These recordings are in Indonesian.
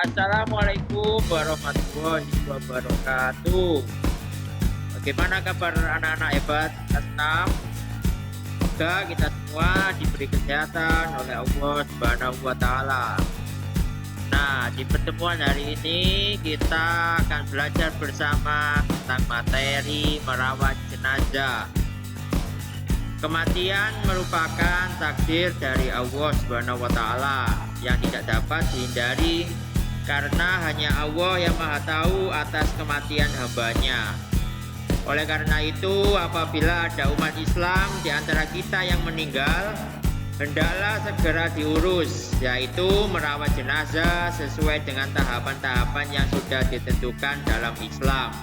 Assalamualaikum warahmatullahi wabarakatuh. Bagaimana kabar anak-anak hebat kelas 6? Semoga kita semua diberi kesehatan oleh Allah Subhanahu wa Ta'ala. Nah, di pertemuan hari ini kita akan belajar bersama tentang materi merawat jenazah. Kematian merupakan takdir dari Allah Subhanahu wa Ta'ala yang tidak dapat dihindari, karena hanya Allah yang Maha Tahu atas kematian hambanya. Oleh karena itu, apabila ada umat Islam di antara kita yang meninggal, hendaklah segera diurus, yaitu merawat jenazah sesuai dengan tahapan-tahapan yang sudah ditentukan dalam Islam.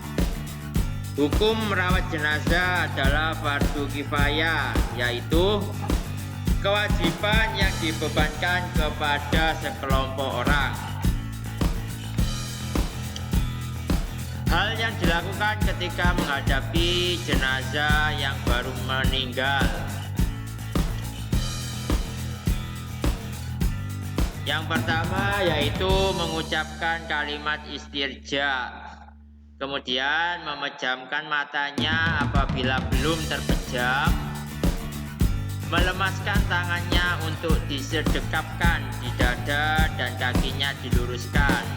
Hukum merawat jenazah adalah fardu kifayah, yaitu kewajiban yang dibebankan kepada sekelompok orang. Hal yang dilakukan ketika menghadapi jenazah yang baru meninggal. Yang pertama yaitu mengucapkan kalimat istirja, kemudian memejamkan matanya apabila belum terpejam, melemaskan tangannya untuk disedekapkan di dada dan kakinya diluruskan,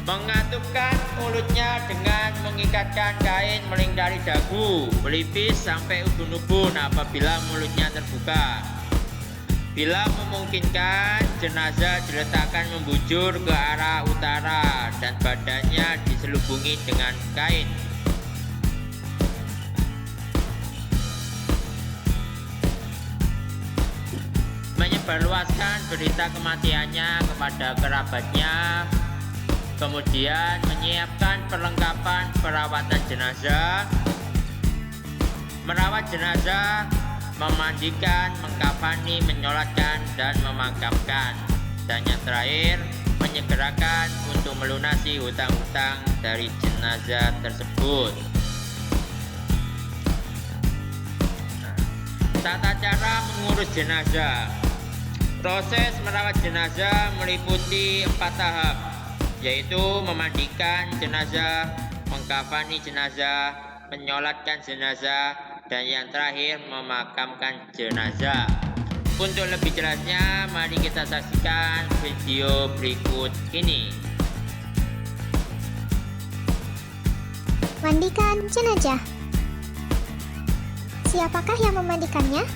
mengatupkan mulutnya dengan mengikatkan kain melingkari dagu, pelipis sampai ubun-ubun apabila mulutnya terbuka. Bila memungkinkan, jenazah diletakkan membujur ke arah utara dan badannya diselubungi dengan kain. Menyebarluaskan berita kematiannya kepada kerabatnya, kemudian menyiapkan perlengkapan perawatan jenazah, merawat jenazah, memandikan, mengkafani, menyolatkan, dan memakamkan. Dan yang terakhir, menyegerakan untuk melunasi hutang-hutang dari jenazah tersebut. Tata cara mengurus jenazah. Proses merawat jenazah meliputi 4 tahap, yaitu memandikan jenazah, mengkafani jenazah, menyolatkan jenazah, dan yang terakhir memakamkan jenazah. Untuk lebih jelasnya, mari kita saksikan video berikut ini. Mandikan jenazah. Siapakah yang memandikannya?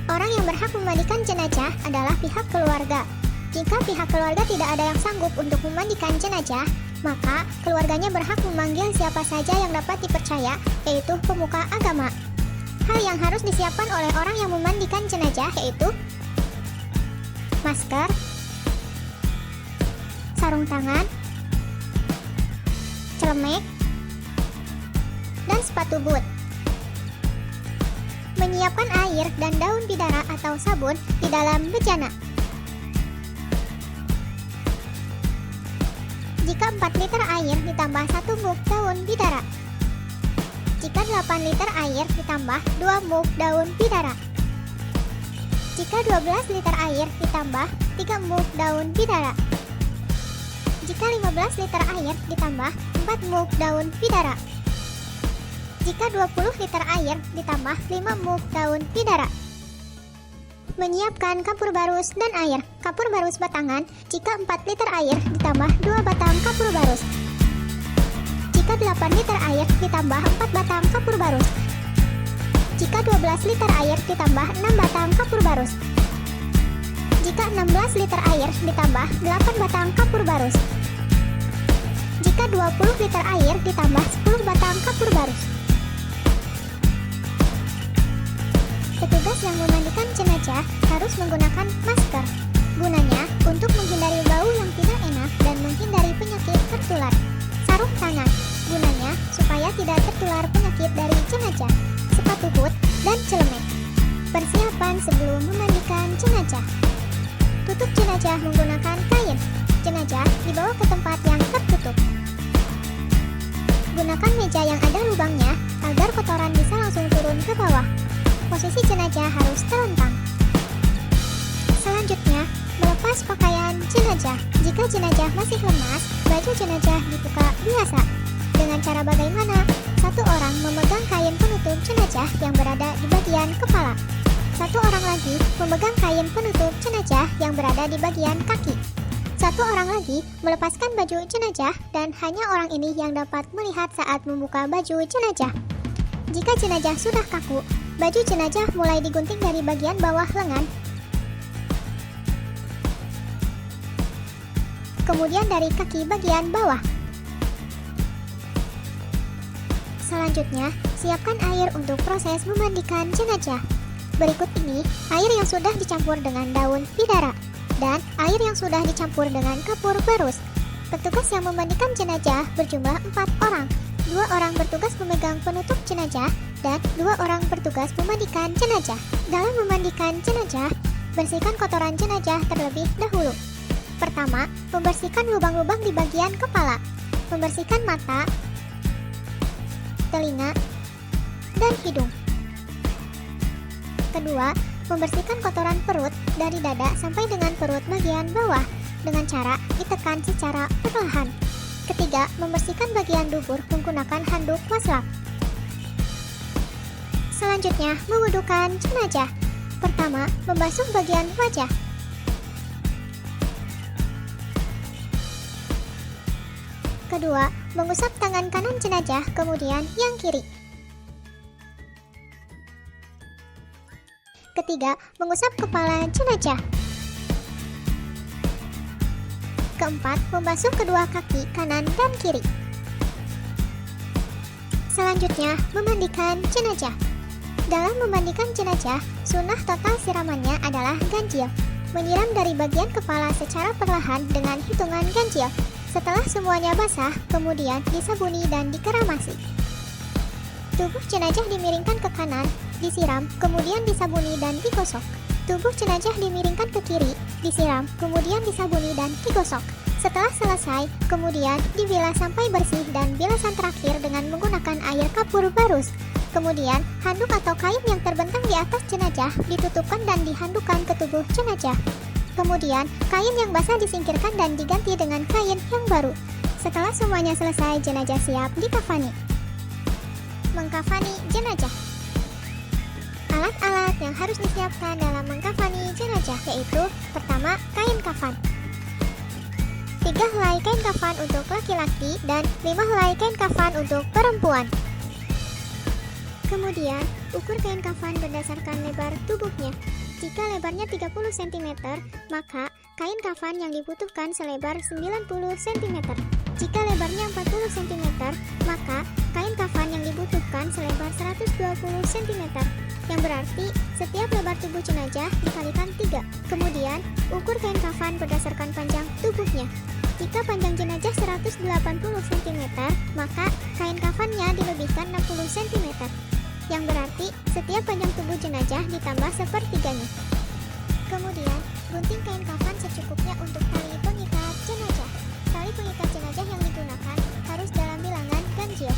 Orang yang berhak memandikan jenazah adalah pihak keluarga. Jika pihak keluarga tidak ada yang sanggup untuk memandikan jenazah, maka keluarganya berhak memanggil siapa saja yang dapat dipercaya, yaitu pemuka agama. Hal yang harus disiapkan oleh orang yang memandikan jenazah yaitu masker, sarung tangan, celemek, dan sepatu boot. Menyiapkan air dan daun bidara atau sabun di dalam bejana. Jika 4 liter air ditambah 1 mug daun bidara. Jika 8 liter air ditambah 2 mug daun bidara. Jika 12 liter air ditambah 3 mug daun bidara. Jika 15 liter air ditambah 4 mug daun bidara. Jika 20 liter air ditambah 5 mug daun bidara. Menyiapkan kapur barus dan air. Kapur barus batangan jika 4 liter air ditambah 2 batang kapur barus. Jika 8 liter air ditambah 4 batang kapur barus. Jika 12 liter air ditambah 6 batang kapur barus. Jika 16 liter air ditambah 8 batang kapur barus. Jika 20 liter air ditambah 10 batang kapur barus. Petugas yang memandikan jenazah harus menggunakan masker. Gunanya untuk menghindari bau yang tidak enak dan menghindari penyakit tertular. Sarung tangan. Gunanya supaya tidak tertular penyakit dari jenazah. Sepatu boot dan celemek. Persiapan sebelum memandikan jenazah. Tutup jenazah menggunakan kain. Jenazah dibawa ke tempat yang tertutup. Gunakan meja yang ada lubangnya agar kotoran bisa langsung turun ke bawah. Posisi jenazah harus terlentang. Selanjutnya, melepas pakaian jenazah. Jika jenazah masih lemas, baju jenazah dibuka biasa. Dengan cara bagaimana? Satu orang memegang kain penutup jenazah yang berada di bagian kepala. Satu orang lagi memegang kain penutup jenazah yang berada di bagian kaki. Satu orang lagi melepaskan baju jenazah dan hanya orang ini yang dapat melihat saat membuka baju jenazah. Jika jenazah sudah kaku, baju jenazah mulai digunting dari bagian bawah lengan, kemudian dari kaki bagian bawah. Selanjutnya, siapkan air untuk proses memandikan jenazah. Berikut ini air yang sudah dicampur dengan daun bidara dan air yang sudah dicampur dengan kapur barus. Petugas yang memandikan jenazah berjumlah 4 orang. 2 orang bertugas memegang penutup jenazah dan 2 orang bertugas memandikan jenazah. Dalam memandikan jenazah, bersihkan kotoran jenazah terlebih dahulu. Pertama, membersihkan lubang-lubang di bagian kepala, membersihkan mata, telinga, dan hidung. Kedua, membersihkan kotoran perut dari dada sampai dengan perut bagian bawah dengan cara ditekan secara perlahan. Ketiga, membersihkan bagian dubur menggunakan handuk waslap. Selanjutnya, mewudukan jenazah. Pertama, membasuh bagian wajah. Kedua, mengusap tangan kanan jenazah, kemudian yang kiri. Ketiga, mengusap kepala jenazah. Keempat, membasuh kedua kaki kanan dan kiri. Selanjutnya, memandikan jenazah. Dalam memandikan jenazah, sunnah total siramannya adalah ganjil. Menyiram dari bagian kepala secara perlahan dengan hitungan ganjil. Setelah semuanya basah, kemudian disabuni dan dikeramasi. Tubuh jenazah dimiringkan ke kanan, disiram, kemudian disabuni dan digosok. Tubuh jenazah dimiringkan ke kiri, disiram, kemudian disabuni dan digosok. Setelah selesai, kemudian dibilas sampai bersih dan bilasan terakhir dengan menggunakan air kapur barus. Kemudian, handuk atau kain yang terbentang di atas jenazah ditutupkan dan dihandukkan ke tubuh jenazah. Kemudian, kain yang basah disingkirkan dan diganti dengan kain yang baru. Setelah semuanya selesai, jenazah siap dikafani. Mengkafani jenazah. Alat-alat yang harus disiapkan dalam mengkafani jenazah yaitu: pertama, kain kafan. 3 helai kain kafan untuk laki-laki dan 5 helai kain kafan untuk perempuan. Kemudian, ukur kain kafan berdasarkan lebar tubuhnya. Jika lebarnya 30 cm, maka kain kafan yang dibutuhkan selebar 90 cm. Jika lebarnya 40 cm, maka kain kafan yang dibutuhkan selebar 120 cm. Yang berarti setiap lebar tubuh jenazah dikalikan 3. Kemudian, ukur kain kafan berdasarkan panjang tubuhnya. Jika panjang jenazah 180 cm, maka kain kafannya dilebihkan 60 cm. Yang berarti setiap panjang tubuh jenazah ditambah sepertiganya. Kemudian, gunting kain kafan secukupnya untuk tali pengikat jenazah. Tali pengikat jenazah yang digunakan harus dalam bilangan ganjil.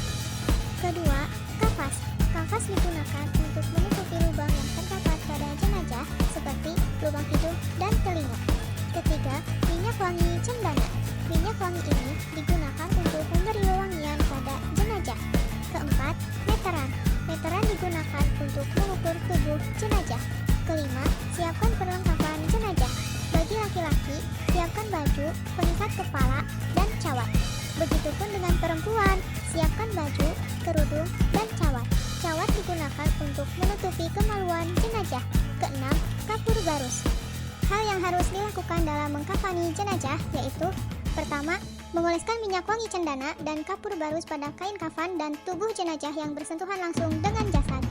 Kedua, kafas. Kafas digunakan untuk menutupi lubang yang terdapat pada jenazah seperti lubang hidung dan telinga. Ketiga, minyak wangi cendana. Minyak wangi ini digunakan untuk memberi wewangian pada jenazah. Keempat, meteran. Meteran digunakan untuk mengukur tubuh jenazah. Kelima, siapkan perlengkapan jenazah. Bagi laki-laki, siapkan baju, pengikat kepala, dan cawat. Begitupun dengan perempuan, siapkan baju, kerudung, dan cawat. Cawat digunakan untuk menutupi kemaluan jenazah. Keenam, kapur barus. Hal yang harus dilakukan dalam mengkafani jenazah yaitu: pertama, mengoleskan minyak wangi cendana dan kapur barus pada kain kafan dan tubuh jenazah yang bersentuhan langsung dengan jasad.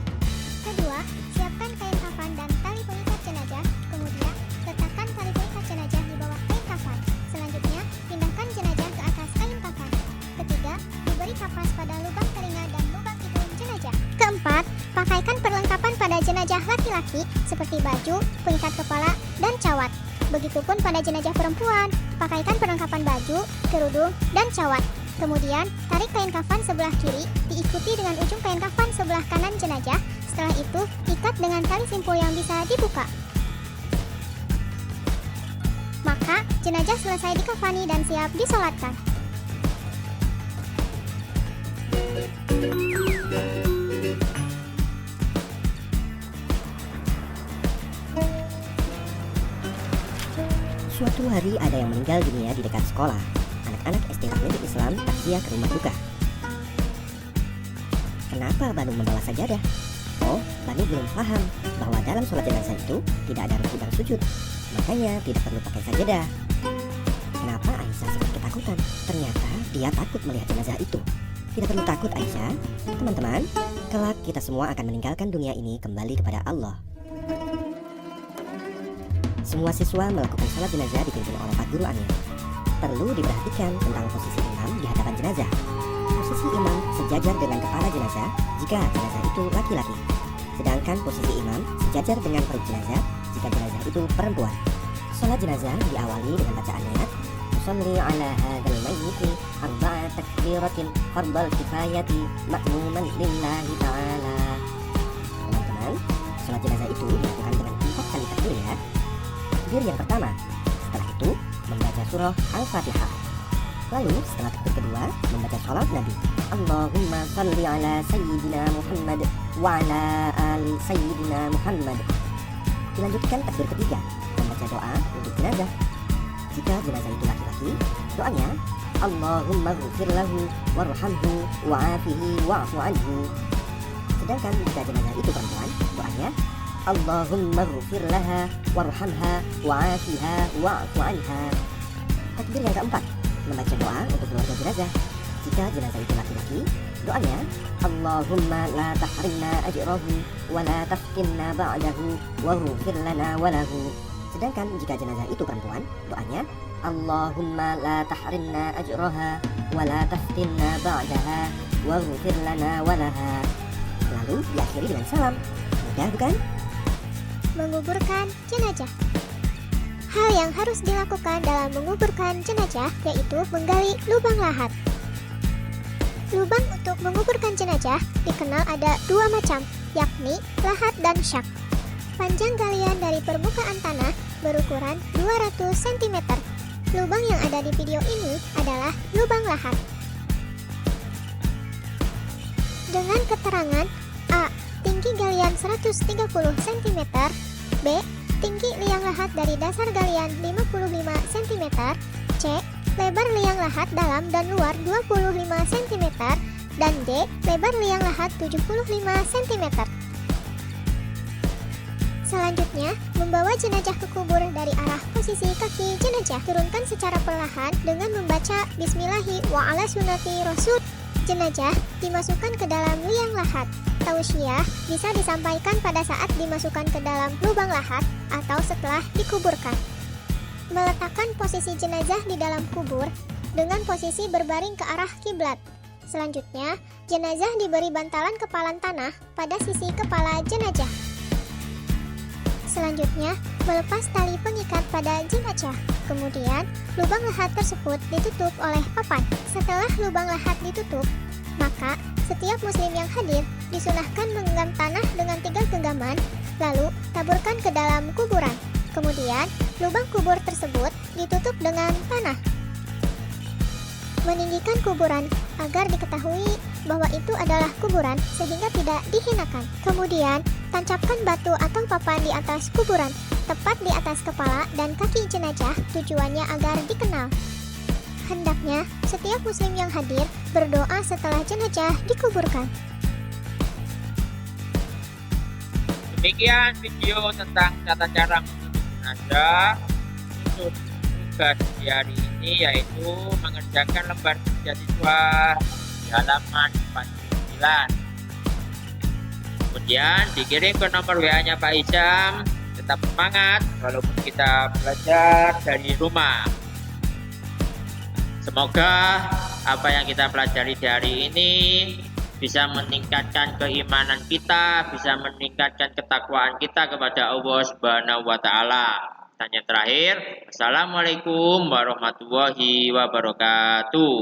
Kedua, siapkan kain kafan dan tali pengikat jenazah. Kemudian, letakkan tali pengikat jenazah di bawah kain kafan. Selanjutnya, pindahkan jenazah ke atas kain kafan. Ketiga, diberi kapas pada lubang telinga dan lubang hidung jenazah. Keempat, pakaikan perlengkapan pada jenazah laki-laki seperti baju, pengikat kepala, dan cawat. Begitupun pada jenazah perempuan, pakaikan perlengkapan baju, kerudung, dan cawat. Kemudian, tarik kain kafan sebelah kiri, diikuti dengan ujung kain kafan sebelah kanan jenazah. Setelah itu, ikat dengan tali simpul yang bisa dibuka. Maka, Jenazah selesai dikafani dan siap disolatkan. Suatu hari ada yang meninggal dunia di dekat sekolah. Anak-anak SD Taklim Islam takziah ke rumah duka. Kenapa Banu membawa sajadah? Oh, Banu belum paham bahwa dalam sholat jenazah itu tidak ada rukuk dan sujud. Makanya tidak perlu pakai sajadah. Kenapa Aisyah sempat ketakutan? Ternyata dia takut melihat jenazah itu. Tidak perlu takut Aisyah. Teman-teman, kelak kita semua akan meninggalkan dunia ini kembali kepada Allah. Semua siswa melakukan sholat jenazah dipimpin oleh Pak Guru Amir. Perlu diperhatikan tentang posisi imam di hadapan jenazah. Posisi imam sejajar dengan kepala jenazah jika jenazah itu laki-laki. Sedangkan posisi imam sejajar dengan perut jenazah jika jenazah itu perempuan. Sholat jenazah diawali dengan bacaan ayat Sholli ala hadzal mayyiti arba'a takbiratin fardal kifayati ma'muman lillahi ta'ala. Teman-teman, sholat jenazah itu dilakukan dengan 4 kali takbir ya. Takbir yang pertama, setelah itu membaca surah Al-Fatihah. Lalu setelah takbir kedua membaca sholawat Nabi Allahumma sholli ala sayyidina Muhammad wa ala ali sayyidina Muhammad. Dilanjutkan takbir ketiga, membaca doa untuk jenazah. Jika jenazah itu laki-laki, doanya Allahumma ghfir lahu warhamhu wa'afihi wa'fu anhu. Sedangkan jika jenazah itu perempuan, doanya Allahumma ghfir laha warhamha wa'afiha wa'fu anha. Takbir yang keempat, membaca doa untuk keluarga jenazah. Jika jenazah itu laki-laki, doanya Allahumma la tahrimna ajrahu wa la taftinna ba'dahu wa ghfir lana wa lahu. Sedangkan jika jenazah itu perempuan, doanya Allahumma la tahrimna ajraha wa la taftinna ba'daha wa ghfir lana wa laha. Lalu diakhiri dengan salam. Mudah bukan? Menguburkan jenazah. Hal yang harus dilakukan dalam menguburkan jenazah yaitu menggali lubang lahat. Lubang untuk menguburkan jenazah dikenal ada 2 macam, yakni lahat dan syak. Panjang galian dari permukaan tanah berukuran 200 cm. Lubang yang ada di video ini adalah lubang lahat. Dengan keterangan A. Tinggi galian 130 cm. B. Tinggi liang lahat dari dasar galian 55 cm. C. Lebar liang lahat dalam dan luar 25 cm. Dan D. Lebar liang lahat 75 cm. Selanjutnya, membawa jenazah ke kubur dari arah posisi kaki jenazah. Turunkan secara perlahan dengan membaca Bismillahi wa ala sunnati rasul. Jenazah dimasukkan ke dalam liang lahat. Tausiah bisa disampaikan pada saat dimasukkan ke dalam lubang lahat atau setelah dikuburkan. Meletakkan posisi jenazah di dalam kubur dengan posisi berbaring ke arah kiblat. Selanjutnya, jenazah diberi bantalan kepalan tanah pada sisi kepala jenazah. Selanjutnya, melepas tali pengikat pada jenazah. Kemudian, lubang lahat tersebut ditutup oleh papan. Setelah lubang lahat ditutup, maka setiap muslim yang hadir disunahkan menggenggam tanah dengan 3 genggaman, lalu taburkan ke dalam kuburan. Kemudian, lubang kubur tersebut ditutup dengan tanah. Meninggikan kuburan agar diketahui bahwa itu adalah kuburan sehingga tidak dihinakan. Kemudian, tancapkan batu atau papan di atas kuburan, tepat di atas kepala dan kaki jenazah, tujuannya agar dikenal. Hendaknya setiap muslim yang hadir berdoa setelah jenazah dikuburkan. Demikian video tentang tata cara jenazah. Untuk tugas di hari ini yaitu mengerjakan lembar kerja siswa di halaman 49. Kemudian dikirim ke nomor WA-nya Pak Isyam. Tetap semangat walaupun kita belajar dari rumah. Semoga apa yang kita pelajari di hari ini bisa meningkatkan keimanan kita, bisa meningkatkan ketakwaan kita kepada Allah Subhanahu wa taala. Dan yang terakhir, Assalamualaikum warahmatullahi wabarakatuh.